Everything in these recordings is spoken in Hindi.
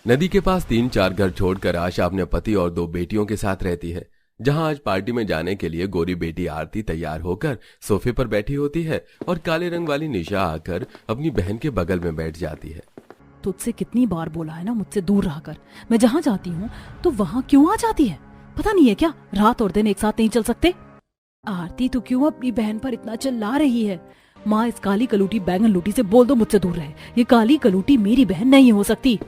नदी के पास 3-4 घर छोड़कर आशा अपने पति और 2 बेटियों के साथ रहती है। जहां आज पार्टी में जाने के लिए गोरी बेटी आरती तैयार होकर सोफे पर बैठी होती है और काले रंग वाली निशा आकर अपनी बहन के बगल में बैठ जाती है। तुझसे कितनी बार बोला है ना मुझसे दूर रहकर। मैं जहाँ जाती हूँ तो वहाँ क्यों आ जाती है? पता नहीं है क्या रात और दिन एक साथ नहीं चल सकते? आरती तू क्यों अपनी बहन पर इतना चिल्ला रही है? माँ इस काली कलूटी बैंगन लूटी से बोल दो मुझसे दूर रहे। ये काली कलूटी मेरी बहन नहीं हो सकती।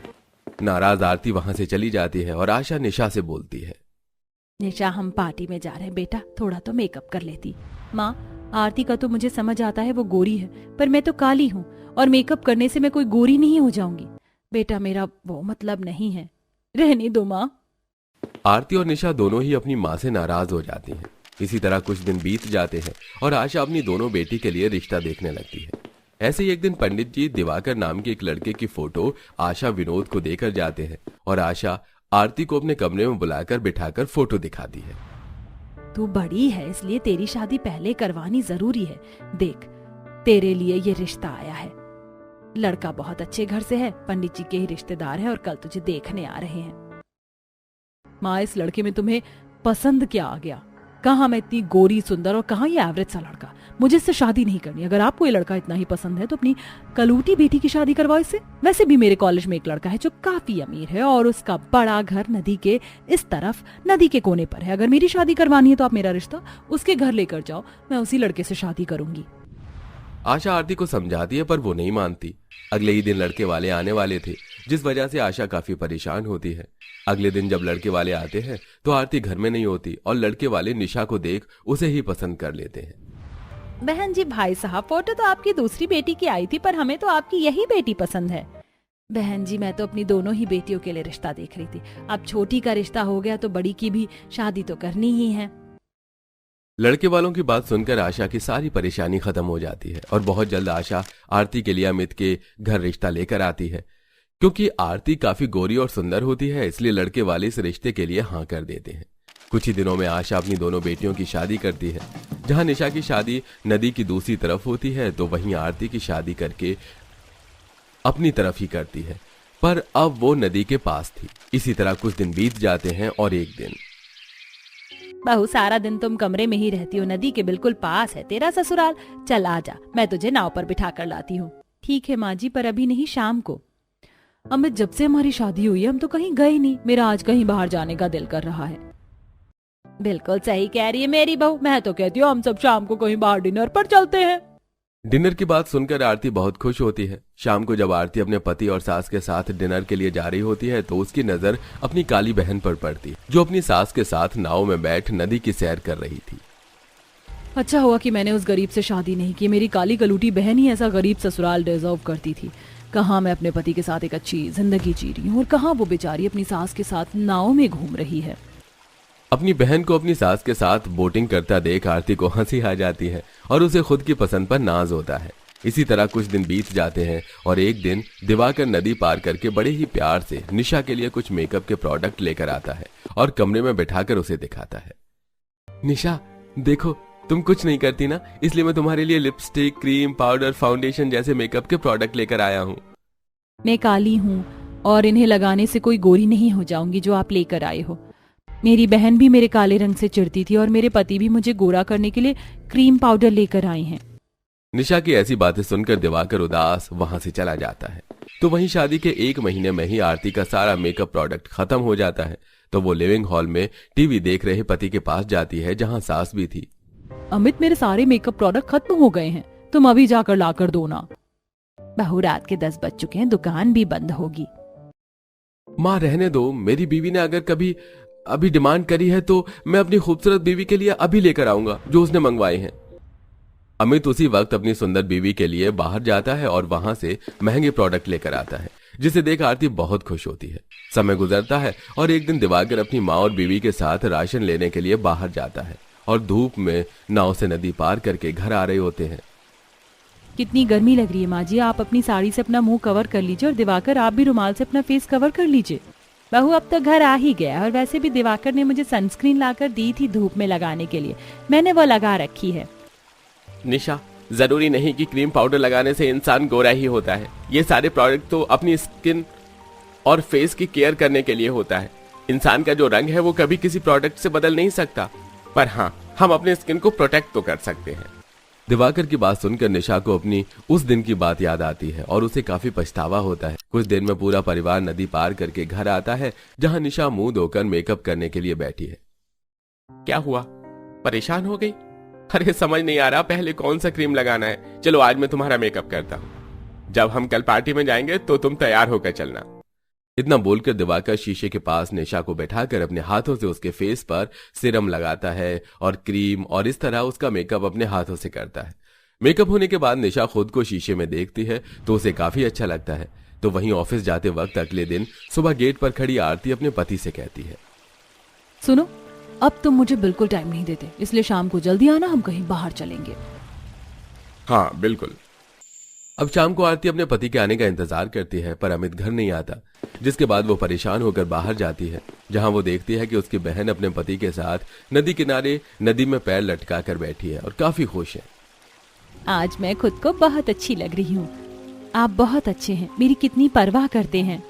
नाराज आरती वहां से चली जाती है और आशा निशा से बोलती है, निशा हम पार्टी में जा रहे हैं बेटा, थोड़ा तो मेकअप कर लेती। माँ आरती का तो मुझे समझ आता है वो गोरी है, पर मैं तो काली हूँ और मेकअप करने से मैं कोई गोरी नहीं हो जाऊंगी। बेटा मेरा वो मतलब नहीं है, रहने दो माँ। आरती और निशा दोनों ही अपनी माँ से नाराज हो जाती हैं। इसी तरह कुछ दिन बीत जाते हैं और आशा अपनी दोनों बेटी के लिए रिश्ता देखने लगती है। ऐसे ही एक दिन पंडित जी दिवाकर नाम के एक लड़के की फोटो आशा विनोद को देकर जाते हैं और आशा आरती को अपने कमरे में बुलाकर बिठाकर फोटो दिखाती है। तू बड़ी है इसलिए तेरी शादी पहले करवानी जरूरी है। देख तेरे लिए ये रिश्ता आया है। लड़का बहुत अच्छे घर से है, पंडित जी के ही रिश्तेदार है और कल तुझे देखने आ रहे हैं। माँ इस लड़के में तुम्हें पसंद क्या आ गया? कहाँ मैं इतनी गोरी सुंदर और कहाँ ये एवरेज सा लड़का? मुझे इससे शादी नहीं करनी। अगर आपको ये लड़का इतना ही पसंद है तो अपनी कलूटी बेटी की शादी करवाओ इससे। वैसे भी मेरे कॉलेज में एक लड़का है जो काफी अमीर है और उसका बड़ा घर नदी के इस तरफ नदी के कोने पर है। अगर मेरी शादी करवानी है तो आप मेरा रिश्ता उसके घर लेकर जाओ, मैं उसी लड़के से शादी करूंगी। आशा आरती को समझाती है पर वो नहीं मानती। अगले ही दिन लड़के वाले आने वाले थे, जिस वजह से आशा काफी परेशान होती है। अगले दिन जब लड़के वाले आते हैं तो आरती घर में नहीं होती और लड़के वाले निशा को देख उसे ही पसंद कर लेते हैं। बहन जी भाई साहब फोटो तो आपकी दूसरी बेटी की आई थी, पर हमें तो आपकी यही बेटी पसंद है। बहन जी मैं तो अपनी दोनों ही बेटियों के लिए रिश्ता देख रही थी। अब छोटी का रिश्ता हो गया तो बड़ी की भी शादी तो करनी ही है। लड़के वालों की बात सुनकर आशा की सारी परेशानी खत्म हो जाती है और बहुत जल्द आशा आरती के लिए अमित के घर रिश्ता लेकर आती है। क्योंकि आरती काफी गोरी और सुंदर होती है इसलिए लड़के वाले इस रिश्ते के लिए हाँ कर देते हैं। कुछ ही दिनों में आशा अपनी दोनों बेटियों की शादी करती है। जहां निशा की शादी नदी की दूसरी तरफ होती है तो वहीं आरती की शादी करके अपनी तरफ ही करती है, पर अब वो नदी के पास थी। इसी तरह कुछ दिन बीत जाते हैं और एक दिन, बहू सारा दिन तुम कमरे में ही रहती हो, नदी के बिल्कुल पास है तेरा ससुराल। चल आजा, मैं तुझे नाव पर बिठा कर लाती हूँ। ठीक है माँ जी, पर अभी नहीं, शाम को। अमित जब से हमारी शादी हुई है हम तो कहीं गए नहीं। मेरा आज कहीं बाहर जाने का दिल कर रहा है। बिल्कुल सही कह रही है मेरी बहू, मैं तो कहती हूँ हम सब शाम को कहीं बाहर डिनर पर चलते हैं। डिनर की बात सुनकर आरती बहुत खुश होती है। शाम को जब आरती अपने पति और सास के साथ डिनर के लिए जा रही होती है तो उसकी नजर अपनी काली बहन पर पड़ती, जो अपनी सास के साथ नाव में बैठ नदी की सैर कर रही थी। अच्छा हुआ कि मैंने उस गरीब से शादी नहीं की। मेरी काली कलूटी बहन ही ऐसा गरीब ससुराल डिजर्व करती थी। कहाँ मैं अपने पति के साथ एक अच्छी जिंदगी जी रही हूँ और कहाँ वो बेचारी अपनी सास के साथ नाव में घूम रही है। अपनी बहन को अपनी सास के साथ बोटिंग करता देख आरती को हंसी आ जाती है और उसे खुद की पसंद पर नाज होता है। इसी तरह कुछ दिन बीत जाते हैं और एक दिन दिवाकर नदी पार करके बड़े ही प्यार से निशा के लिए कुछ मेकअप के प्रोडक्ट लेकर आता है और कमरे में बैठाकर उसे दिखाता है। निशा देखो, तुम कुछ नहीं करती ना, इसलिए मैं तुम्हारे लिए लिपस्टिक, क्रीम, पाउडर, फाउंडेशन जैसे मेकअप के प्रोडक्ट लेकर आया हूँ। मैं काली हूँ और इन्हें लगाने से कोई गोरी नहीं हो जाऊंगी जो आप लेकर आए हो। मेरी बहन भी मेरे काले रंग से चिढ़ती थी और मेरे पति भी मुझे गोरा करने के लिए क्रीम पाउडर लेकर आए हैं। निशा की ऐसी बातें सुनकर दिवाकर उदास वहां से चला जाता है। तो वहीं शादी के 1 महीने में ही आरती का सारा मेकअप प्रोडक्ट खत्म हो जाता है। तो वो लिविंग हॉल में टीवी देख रहे पति के पास जाती है जहां सास भी थी। अमित मेरे सारे मेकअप प्रोडक्ट खत्म हो गए हैं, तुम अभी जाकर लाकर दो ना। बहू रात के 10 बज चुके हैं, दुकान भी बंद होगी। माँ रहने दो, मेरी बीवी ने अगर कभी अभी डिमांड करी है तो मैं अपनी खूबसूरत बीवी के लिए अभी लेकर आऊंगा जो उसने मंगवाए हैं। अमित उसी वक्त अपनी सुंदर बीवी के लिए बाहर जाता है और वहां से महंगे प्रोडक्ट लेकर आता है, जिसे देख आरती बहुत खुश होती है। समय गुजरता है और एक दिन दिवाकर अपनी माँ और बीवी के साथ राशन लेने के लिए बाहर जाता है और धूप में नाव से नदी पार करके घर आ रहे होते हैं। कितनी गर्मी लग रही है माँ जी, आप अपनी साड़ी से अपना मुंह कवर कर लीजिए और दिवाकर आप भी रुमाल से अपना फेस कवर कर लीजिए। बहू अब तो घर आ ही गया और वैसे भी दिवाकर ने मुझे सनस्क्रीन लाकर दी थी धूप में लगाने के लिए, मैंने वो लगा रखी है। निशा, जरूरी नहीं कि क्रीम पाउडर लगाने से इंसान गोरा ही होता है। ये सारे प्रोडक्ट तो अपनी स्किन और फेस की केयर करने के लिए होता है। इंसान का जो रंग है वो कभी किसी प्रोडक्ट से बदल नहीं सकता, पर हाँ, हम अपने स्किन को प्रोटेक्ट तो कर सकते हैं। दिवाकर की बात सुनकर निशा को अपनी उस दिन की बात याद आती है और उसे काफी पछतावा होता है। कुछ दिन में पूरा परिवार नदी पार करके घर आता है, जहां निशा मुंह धोकर मेकअप करने के लिए बैठी है। क्या हुआ, परेशान हो गई? अरे समझ नहीं आ रहा पहले कौन सा क्रीम लगाना है। चलो आज मैं तुम्हारा मेकअप करता हूँ। जब हम कल पार्टी में जाएंगे तो तुम तैयार होकर चलना। इतना बोलकर दिवाकर शीशे के पास निशा को बैठाकर अपने हाथों से उसके फेस पर सीरम लगाता है और क्रीम, और इस तरह उसका मेकअप अपने हाथों से करता है। मेकअप होने के बाद निशा खुद को शीशे में देखती है तो उसे काफी अच्छा लगता है। तो वहीं ऑफिस जाते वक्त अगले दिन सुबह गेट पर खड़ी आरती अपने पति से कहती है, सुनो, अब तुम मुझे बिल्कुल टाइम नहीं देते, इसलिए शाम को जल्दी आना, हम कहीं बाहर चलेंगे। हाँ बिल्कुल। अब शाम को आरती अपने पति के आने का इंतजार करती है, पर अमित घर नहीं आता, जिसके बाद वो परेशान होकर बाहर जाती है, जहां वो देखती है कि उसकी बहन अपने पति के साथ नदी किनारे नदी में पैर लटका कर बैठी है और काफी खुश है। आज मैं खुद को बहुत अच्छी लग रही हूँ। आप बहुत अच्छे हैं, मेरी कितनी परवाह करते हैं।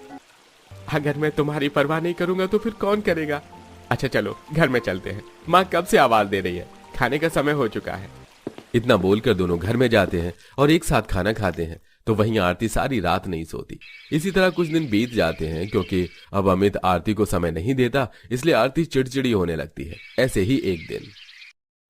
अगर मैं तुम्हारी परवाह नहीं करूंगा तो फिर कौन करेगा? अच्छा चलो घर में चलते हैं, माँ कब से आवाज दे रही है, खाने का समय हो चुका है। इतना बोलकर दोनों घर में जाते हैं और एक साथ खाना खाते हैं। तो वहीं आरती सारी रात नहीं सोती। इसी तरह कुछ दिन बीत जाते हैं, क्योंकि अब अमित आरती को समय नहीं देता, इसलिए आरती चिड़चिड़ी होने लगती है। ऐसे ही एक दिन,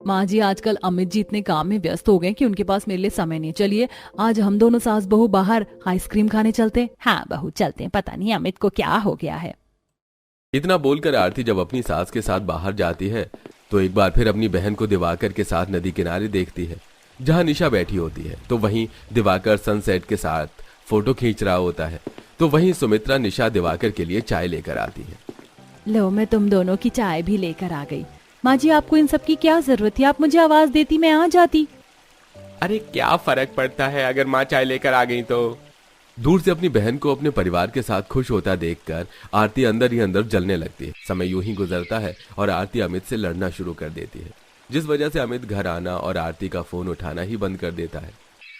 माँ जी, आजकल अमित जी इतने काम में व्यस्त हो गए कि उनके पास मेरे लिए समय नहीं। चलिए आज हम दोनों सास बहू बाहर आइसक्रीम खाने चलते हैं। हाँ बहू चलते हैं, पता नहीं अमित को क्या हो गया है। इतना बोलकर आरती जब अपनी सास के साथ बाहर जाती है तो एक बार फिर अपनी बहन को दिवाकर के साथ नदी किनारे देखती है, जहां निशा बैठी होती है। तो वहीं दिवाकर सनसेट के साथ फोटो खींच रहा होता है। तो वहीं सुमित्रा निशा दिवाकर के लिए चाय लेकर आती है। लो, मैं तुम दोनों की चाय भी लेकर आ गई। माँ जी, आपको इन सब की क्या जरूरत थी? आप मुझे आवाज देती, मैं आ जाती। अरे क्या फर्क पड़ता है अगर माँ चाय लेकर आ गई तो। दूर से अपनी बहन को अपने परिवार के साथ खुश होता देखकर आरती अंदर ही अंदर जलने लगती है। समय यूं ही गुजरता है और आरती अमित से लड़ना शुरू कर देती है, जिस वजह से अमित घर आना और आरती का फोन उठाना ही बंद कर देता है।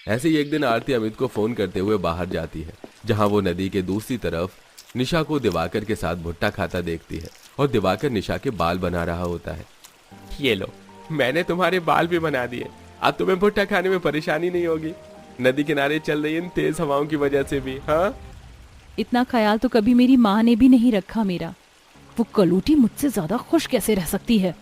ऐसे ही एक दिन आरती अमित को फोन करते हुए बाहर जाती है, जहां वो नदी के दूसरी तरफ निशा को दिवाकर के साथ भुट्टा खाता देखती है और दिवाकर निशा के बाल बना रहा होता है। ये लो, मैंने तुम्हारे बाल भी बना दिए, अब तुम्हें भुट्टा खाने में परेशानी नहीं होगी, नदी किनारे चल रही इन तेज हवाओं की वजह से भी। हाँ, इतना ख्याल तो कभी मेरी माँ ने भी नहीं रखा मेरा। वो कलूटी मुझसे ज्यादा खुश कैसे रह सकती है?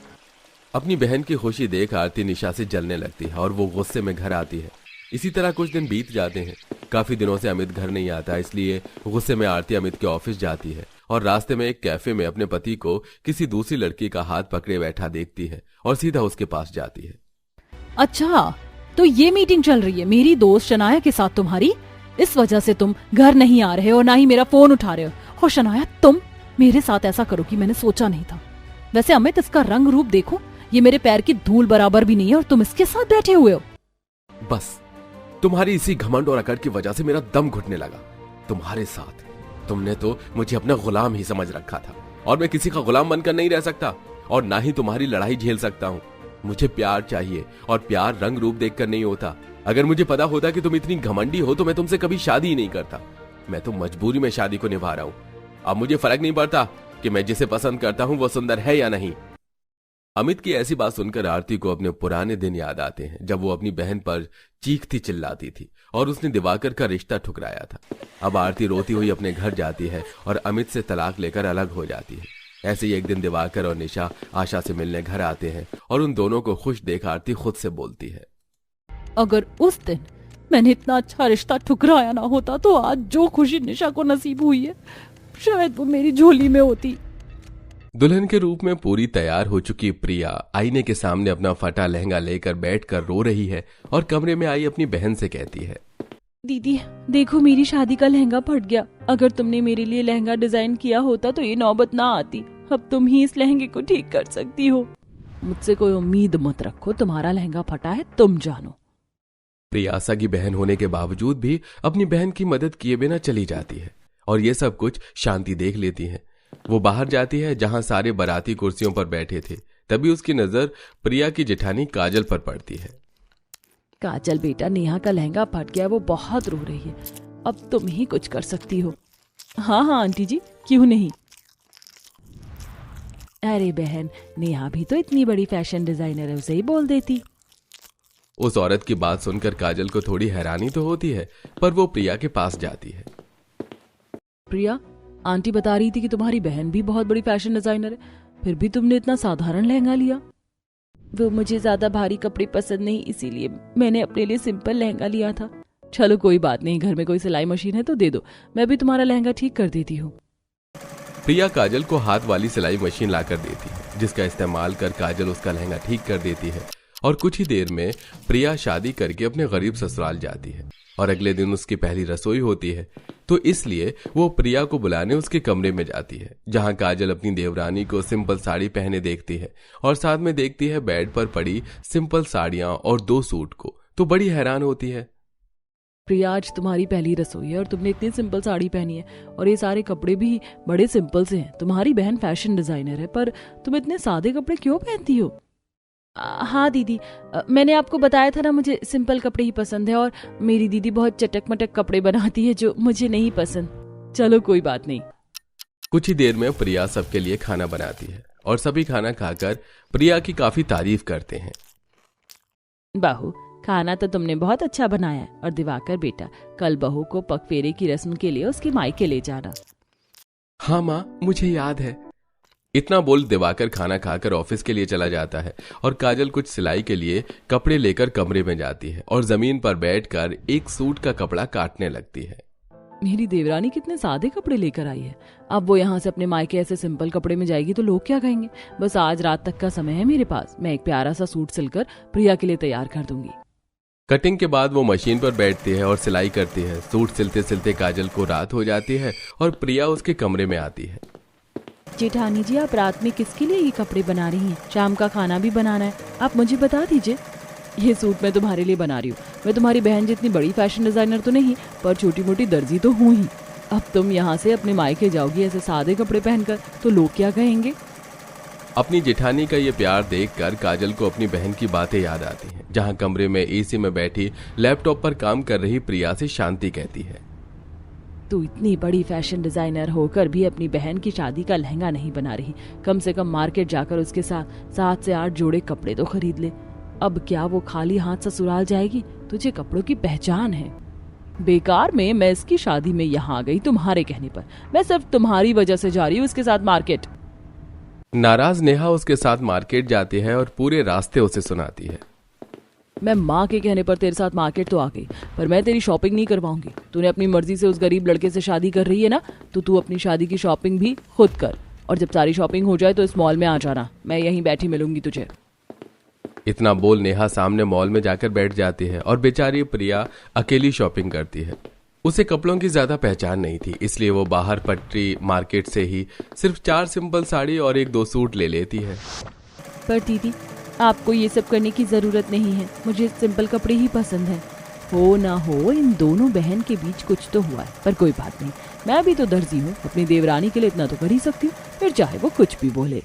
अपनी बहन की खुशी देख आरती निशा से जलने लगती है और वो गुस्से में घर आती है। इसी तरह कुछ दिन बीत जाते हैं। काफी दिनों से अमित घर नहीं आता, इसलिए गुस्से में आरती अमित के ऑफिस जाती है और रास्ते में एक कैफे में अपने पति को किसी दूसरी लड़की का हाथ पकड़े बैठा देखती है और सीधा उसके पास जाती है। अच्छा, तो ये मीटिंग चल रही है मेरी दोस्त शनाया के साथ तुम्हारी? इस वजह से तुम घर नहीं आ रहे हो, ना ही मेरा फोन उठा रहे हो। हो शनाया, तुम मेरे साथ ऐसा करोगी मैंने सोचा नहीं था। वैसे अमित, इसका रंग रूप देखो, ये मेरे पैर की धूल बराबर भी नहीं है और तुम इसके साथ बैठे हुए हो। बस तुम्हारी इसी घमंड और अकड़ की वजह से मेरा दम घुटने लगा। तुम्हारे साथ तुमने तो मुझे अपना गुलाम ही समझ रखा था, और मैं किसी का गुलाम बनकर नहीं रह सकता और ना ही तुम्हारी लड़ाई झेल सकता हूँ। मुझे प्यार चाहिए और प्यार रंग रूप देखकर नहीं होता। अगर मुझे पता होता कि तुम इतनी घमंडी हो तो मैं तुमसे कभी शादी ही नहीं करता। मैं तो मजबूरी में शादी को निभा रहा हूँ। अब मुझे फर्क नहीं पड़ता कि मैं जिसे पसंद करता हूँ वो सुंदर है या नहीं। अमित की ऐसी बात सुनकर आरती को अपने पुराने दिन याद आते हैं, जब वो अपनी बहन पर चीखती चिल्लाती थी और उसने दिवाकर का रिश्ता ठुकराया था। अब आरती रोती हुई अपने घर जाती है और अमित से तलाक लेकर अलग हो जाती है। ऐसे ही एक दिन दिवाकर और निशा आशा से मिलने घर आते हैं और उन दोनों को खुश देख आरती खुद से बोलती है, अगर उस दिन मैंने इतना अच्छा रिश्ता ठुकराया ना होता तो आज जो खुशी निशा को नसीब हुई है शायद वो मेरी झोली में होती। दुल्हन के रूप में पूरी तैयार हो चुकी प्रिया आईने के सामने अपना फटा लहंगा लेकर बैठकर रो रही है और कमरे में आई अपनी बहन से कहती है, दीदी देखो, मेरी शादी का लहंगा फट गया। अगर तुमने मेरे लिए लहंगा डिजाइन किया होता तो ये नौबत ना आती। अब तुम ही इस लहंगे को ठीक कर सकती हो। मुझसे कोई उम्मीद मत रखो, तुम्हारा लहंगा फटा है, तुम जानो। प्रिया सगी बहन होने के बावजूद भी अपनी बहन की मदद किए बिना चली जाती है और ये सब कुछ शांति देख लेती है। वो बाहर जाती है जहां सारे बाराती कुर्सियों पर बैठे थे। तभी उसकी नजर प्रिया की जेठानी काजल पर पड़ती है। काजल बेटा, नेहा का लहंगा फट गया, वो बहुत रो रही है, अब तुम ही कुछ कर सकती हो। हाँ हाँ आंटी जी, क्यों नहीं। अरे बहन, नेहा भी तो इतनी बड़ी फैशन डिजाइनर है, उसे ही बोल देती। उस औरत की बात सुनकर काजल को थोड़ी हैरानी तो होती है, पर वो प्रिया के पास जाती है। प्रिया, आंटी बता रही थी कि तुम्हारी बहन भी बहुत बड़ी फैशन डिजाइनर है, फिर भी तुमने इतना साधारण लहंगा लिया। वो मुझे ज्यादा भारी कपड़े पसंद नहीं, इसीलिए मैंने अपने लिए सिंपल लहंगा लिया था। चलो कोई बात नहीं, घर में कोई सिलाई मशीन है तो दे दो, मैं भी तुम्हारा लहंगा ठीक कर देती हूँ। प्रिया काजल को हाथ वाली सिलाई मशीन लाकर देती है, जिसका इस्तेमाल कर काजल उसका लहंगा ठीक कर देती है। और कुछ ही देर में प्रिया शादी करके अपने गरीब ससुराल जाती है और अगले दिन उसकी पहली रसोई होती है, तो इसलिए वो प्रिया को बुलाने उसके कमरे में जाती है, जहां काजल अपनी देवरानी को सिंपल साड़ी पहने देखती है और साथ में देखती है बेड पर पड़ी सिंपल साड़ियां और 2 सूट को, तो बड़ी हैरान होती है। प्रिया, आज तुम्हारी पहली रसोई है और तुमने इतनी सिंपल साड़ी पहनी है और ये सारे कपड़े भी बड़े सिंपल से हैं। तुम्हारी बहन फैशन डिजाइनर है, पर तुम इतने सादे कपड़े क्यों पहनती हो? हाँ दीदी, मैंने आपको बताया था ना, मुझे सिंपल कपड़े ही पसंद है और मेरी दीदी बहुत चटक मटक कपड़े बनाती है जो मुझे नहीं पसंद। चलो कोई बात नहीं। कुछ ही देर में प्रिया सबके लिए खाना बनाती है और सभी खाना खाकर प्रिया की काफी तारीफ करते हैं। बहू, खाना तो तुमने बहुत अच्छा बनाया है, और दिवाकर बेटा, कल बहू को पगफेरे की रस्म के लिए उसके मायके ले जाना। हाँ माँ, मुझे याद है। इतना बोल दिवाकर खाना खाकर ऑफिस के लिए चला जाता है और काजल कुछ सिलाई के लिए कपड़े लेकर कमरे में जाती है और जमीन पर बैठकर एक सूट का कपड़ा काटने लगती है। मेरी देवरानी कितने सादे कपड़े लेकर आई है, अब वो यहाँ से अपने मायके ऐसे सिंपल कपड़े में जाएगी तो लोग क्या कहेंगे। बस आज रात तक का समय है मेरे पास, मैं एक प्यारा सा सूट सिलकर प्रिया के लिए तैयार कर दूंगी। कटिंग के बाद वो मशीन पर बैठती है और सिलाई करती है। सूट सिलते सिलते काजल को रात हो जाती है और प्रिया उसके कमरे में आती है। जेठानी जी, आप रात में किसके लिए ये कपड़े बना रही हैं? शाम का खाना भी बनाना है, आप मुझे बता दीजिए। ये सूट मैं तुम्हारे लिए बना रही हूँ। मैं तुम्हारी बहन जितनी बड़ी फैशन डिजाइनर तो नहीं, पर छोटी मोटी दर्जी तो हूँ ही। अब तुम यहाँ से अपने मायके जाओगी ऐसे सादे कपड़े पहनकर, तो लोग क्या कहेंगे? अपनी जेठानी का ये प्यार देखकर काजल को अपनी बहन की बातें याद आती हैं, जहां कमरे में एसी में बैठी लैपटॉप पर काम कर रही प्रिया से शांति कहती है, तू इतनी बड़ी फैशन डिजाइनर होकर भी अपनी बहन की शादी का लहंगा नहीं बना रही। कम से कम मार्केट जाकर उसके साथ 7 से 8 जोड़े कपड़े तो खरीद ले। अब क्या वो खाली हाथ ससुराल जाएगी? तुझे कपड़ों की पहचान है। बेकार में मैं इसकी शादी में यहाँ आ गई तुम्हारे कहने पर। मैं सिर्फ तुम्हारी वजह से जा रही हूँ उसके साथ मार्केट। नाराज नेहा उसके साथ मार्केट जाती है और पूरे रास्ते उसे सुनाती है, मैं माँ के कहने पर तेरे साथ मार्केट तो आ गई, पर मैं तेरी शॉपिंग नहीं करवाऊंगी। तूने अपनी मर्जी से उस गरीब लड़के से शादी कर रही है ना, तो तू अपनी शादी की शॉपिंग भी खुद कर, और जब सारी शॉपिंग हो जाए तो इस मॉल में आ जाना, मैं यहीं बैठी मिलूंगी तुझे। इतना बोल नेहा सामने मॉल में जाकर बैठ जाती है और बेचारी प्रिया अकेली शॉपिंग करती है। उसे कपड़ों की ज्यादा पहचान नहीं थी, इसलिए वो बाहर पटरी मार्केट से ही सिर्फ 4 सिंपल साड़ी और 1-2 सूट ले लेती है। पर दीदी, आपको ये सब करने की जरूरत नहीं है, मुझे सिंपल कपड़े ही पसंद है। हो ना हो, इन दोनों बहन के बीच कुछ तो हुआ है, पर कोई बात नहीं, मैं भी तो दर्जी हूँ, अपनी देवरानी के लिए इतना तो कर ही सकती हूँ, फिर चाहे वो कुछ भी बोले।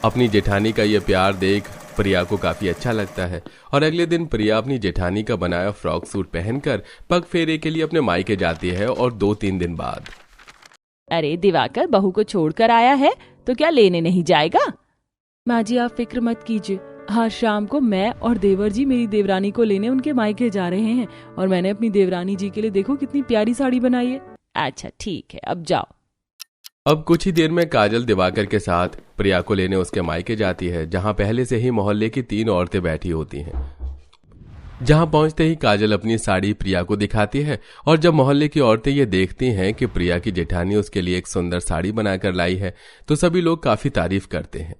अपनी जेठानी का ये प्यार देख प्रिया को काफी अच्छा लगता है और अगले दिन प्रिया अपनी जेठानी का बनाया फ्रॉक सूट पहनकर पग फेरे के लिए अपने मायके जाती है और 2-3 दिन बाद, अरे दिवाकर, बहू को छोड़कर आया है तो क्या लेने नहीं जाएगा? माँ जी, आप फिक्र मत कीजिए, आज शाम को मैं और देवर जी मेरी देवरानी को लेने उनके मायके जा रहे हैं, और मैंने अपनी देवरानी जी के लिए देखो कितनी प्यारी साड़ी बनाई है। अच्छा ठीक है, अब जाओ। अब कुछ ही देर में काजल दिवाकर के साथ प्रिया को लेने उसके मायके जाती है, जहां पहले से ही मोहल्ले की 3 औरतें बैठी होती हैं। जहां पहुंचते ही काजल अपनी साड़ी प्रिया को दिखाती है और जब मोहल्ले की औरतें ये देखती हैं कि प्रिया की जेठानी उसके लिए एक सुंदर साड़ी बनाकर लाई है, तो सभी लोग काफी तारीफ करते हैं।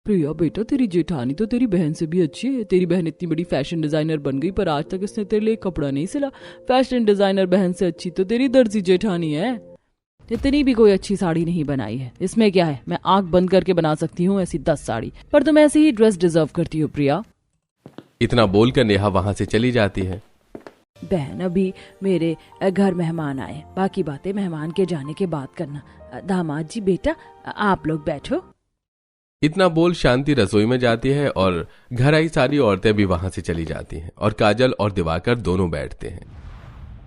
प्रिया बेटा, तेरी जेठानी तो तेरी बहन से भी अच्छी है। तेरी बहन इतनी बड़ी फैशन डिजाइनर बन गई, पर आज तक इसने तेरे लिए कपड़ा नहीं सिला। फैशन डिजाइनर बहन से अच्छी तो तेरी दर्जी जेठानी है। इतनी भी कोई अच्छी साड़ी नहीं बनाई है, इसमें क्या है, मैं आंख बंद करके बना सकती हूँ ऐसी 10 साड़ी, पर तुम ऐसी ही ड्रेस डिजर्व करती हो प्रिया। इतना बोलकर नेहा वहां से चली जाती है। बहन, अभी मेरे घर मेहमान आए, बाकी बातें मेहमान के जाने के बाद करना। दामाद जी बेटा, आप लोग बैठो। इतना बोल शांति रसोई में जाती है और घर आई सारी औरतें भी वहां से चली जाती हैं और काजल और दिवाकर दोनों बैठते हैं।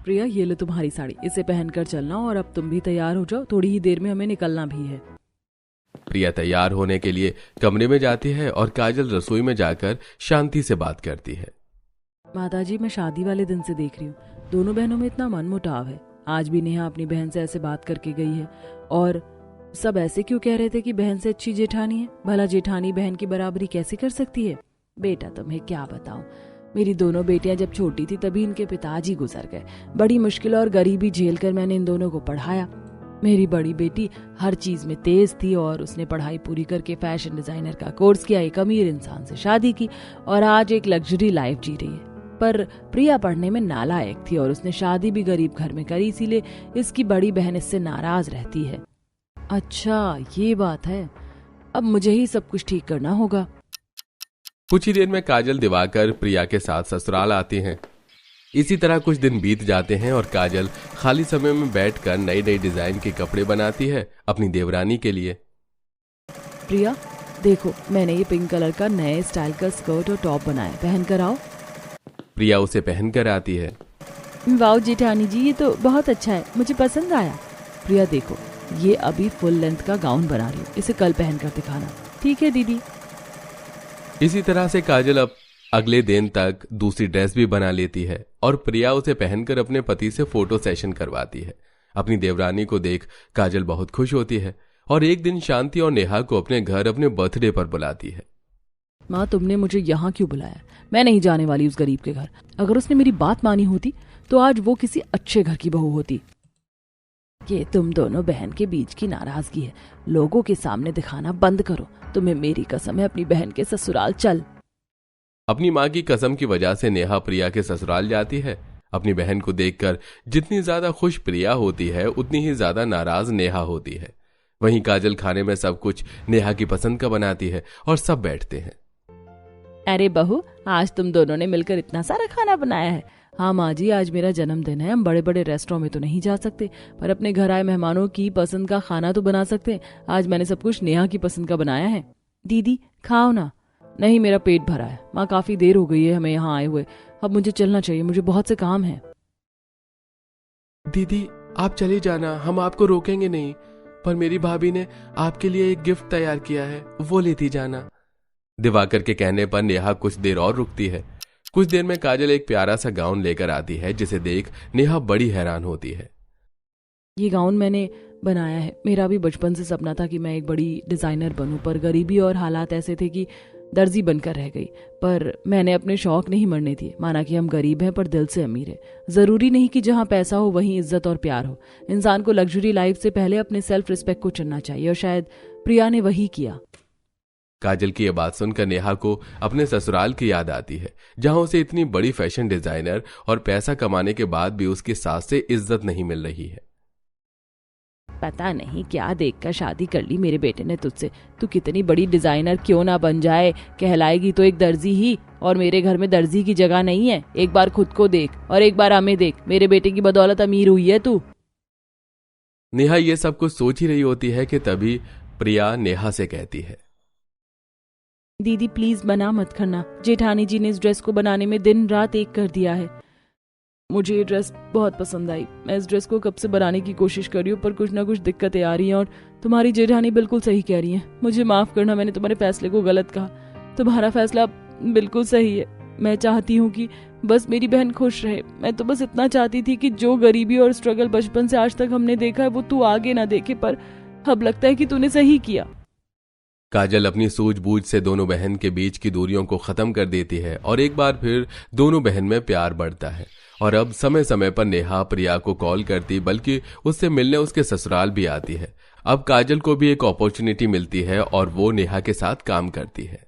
प्रिया, ये लो तुम्हारी साड़ी, इसे पहनकर चलना और अब तुम भी तैयार हो जाओ, थोड़ी ही देर में हमें निकलना भी है। प्रिया तैयार होने के लिए कमरे में जाती है और काजल रसोई में जाकर शांति से बात करती है। माताजी, मैं शादी वाले दिन से देख रही हूँ, दोनों बहनों में इतना मनमुटाव है। आज भी नेहा अपनी बहन से ऐसे बात करके गई है, और सब ऐसे क्यों कह रहे थे कि बहन से अच्छी जेठानी है। भला जेठानी बहन की बराबरी कैसे कर सकती है? बेटा, तुम्हें क्या बताऊं, मेरी दोनों बेटियां जब छोटी थी तभी इनके पिताजी गुजर गए। बड़ी मुश्किल और गरीबी झेल कर मैंने इन दोनों को पढ़ाया। मेरी बड़ी बेटी हर चीज में तेज थी और उसने पढ़ाई पूरी करके फैशन डिजाइनर का कोर्स किया, एक अमीर इंसान से शादी की और आज एक लग्जरी लाइफ जी रही है। पर प्रिया पढ़ने में नालायक थी और उसने शादी भी गरीब घर में करी, इसीलिए इसकी बड़ी बहन इससे नाराज रहती है। अच्छा, ये बात है। अब मुझे ही सब कुछ ठीक करना होगा। कुछ ही देर में काजल दिवाकर प्रिया के साथ ससुराल आती हैं। इसी तरह कुछ दिन बीत जाते हैं और काजल खाली समय में बैठकर नई नई डिजाइन के कपड़े बनाती है अपनी देवरानी के लिए। प्रिया देखो, मैंने ये पिंक कलर का नए स्टाइल का स्कर्ट और टॉप बनाया, पहन कर आओ। प्रिया उसे पहन कर आती है। वाओ जेठानी जी, ये तो बहुत अच्छा है, मुझे पसंद आया। प्रिया देखो, ये अभी फुल लेंथ का गाउन बना रही हूँ, इसे कल पहनकर दिखाना। ठीक है दीदी। इसी तरह से काजल अब अगले दिन तक दूसरी ड्रेस भी बना लेती है और प्रिया उसे पहनकर अपने पति से फोटो सेशन करवाती है। अपनी देवरानी को देख काजल बहुत खुश होती है और एक दिन शांति और नेहा को अपने घर अपने बर्थडे पर बुलाती है। माँ, तुमने मुझे यहाँ क्यों बुलाया? मैं नहीं जाने वाली उस गरीब के घर। अगर उसने मेरी बात मानी होती तो आज वो किसी अच्छे घर की बहू होती। ये तुम दोनों बहन के बीच की नाराजगी है, लोगों के सामने दिखाना बंद करो। तुम्हें मेरी कसम है, अपनी बहन के ससुराल चल। अपनी माँ की कसम की वजह से नेहा प्रिया के ससुराल जाती है। अपनी बहन को देखकर जितनी ज्यादा खुश प्रिया होती है उतनी ही ज्यादा नाराज नेहा होती है। वहीं काजल खाने में सब कुछ नेहा की पसंद का बनाती है और सब बैठते हैं। अरे बहू, आज तुम दोनों ने मिलकर इतना सारा खाना बनाया है। हाँ माँ जी, आज मेरा जन्मदिन है, हम बड़े बड़े रेस्टोरेंट में तो नहीं जा सकते, पर अपने घर आए मेहमानों की पसंद का खाना तो बना सकते हैं। आज मैंने सब कुछ नेहा की पसंद का बनाया है। दीदी खाओ ना। नहीं, मेरा पेट भरा है माँ, काफी देर हो गई है हमें यहाँ आए हुए, अब मुझे चलना चाहिए, मुझे बहुत से काम है। दीदी आप चले जाना, हम आपको रोकेंगे नहीं, पर मेरी भाभी ने आपके लिए एक गिफ्ट तैयार किया है, वो लेती जाना। दिवाकर के कहने पर नेहा कुछ देर और रुकती है। कुछ देर में काजल एक प्यारा सा गाउन लेकर आती है जिसे देख नेहा बड़ी हैरान होती है। ये गाउन मैंने बनाया है, मेरा भी बचपन से सपना था कि मैं एक बड़ी डिजाइनर बनूं, पर गरीबी और हालात ऐसे थे कि दर्जी बनकर रह गई। पर मैंने अपने शौक नहीं मरने दिए। माना कि हम गरीब हैं पर दिल से अमीर है। जरूरी नहीं कि जहां पैसा हो वहीं इज्जत और प्यार हो। इंसान को लग्जरी लाइफ से पहले अपने सेल्फ रिस्पेक्ट को चुनना चाहिए और शायद प्रिया ने वही किया। काजल की यह बात सुनकर नेहा को अपने ससुराल की याद आती है, जहां उसे इतनी बड़ी फैशन डिजाइनर और पैसा कमाने के बाद भी उसकी सास से इज्जत नहीं मिल रही है। पता नहीं क्या देखकर शादी कर ली मेरे बेटे ने तुझसे। तू कितनी बड़ी डिजाइनर क्यों ना बन जाए, कहलाएगी तो एक दर्जी ही, और मेरे घर में दर्जी की जगह नहीं है। एक बार खुद को देख और एक बार हमें देख, मेरे बेटे की बदौलत अमीर हुई है तू। नेहा ये सब कुछ सोच ही रही होती है कि तभी प्रिया नेहा से कहती है, दीदी प्लीज मना मत करना, जेठानी जी ने इस ड्रेस को बनाने में दिन रात एक कर दिया है। मुझे ये ड्रेस बहुत पसंद आई। मैं इस ड्रेस को कब से बनाने की कोशिश कर रही हूँ, पर कुछ ना कुछ दिक्कतें आ रही हैं और तुम्हारी जेठानी बिल्कुल सही कह रही हैं। मुझे माफ करना, मैंने तुम्हारे फैसले को गलत कहा। तुम्हारा फैसला बिल्कुल सही है। मैं चाहती हूँ कि बस मेरी बहन खुश रहे। मैं तो बस इतना चाहती थी कि जो गरीबी और स्ट्रगल बचपन से आज तक हमने देखा है वो तू आगे ना देखे, पर अब लगता है कि तूने सही किया। काजल अपनी सूझबूझ से दोनों बहन के बीच की दूरियों को खत्म कर देती है और एक बार फिर दोनों बहन में प्यार बढ़ता है। और अब समय समय पर नेहा प्रिया को कॉल करती, बल्कि उससे मिलने उसके ससुराल भी आती है। अब काजल को भी एक अपॉर्चुनिटी मिलती है और वो नेहा के साथ काम करती है।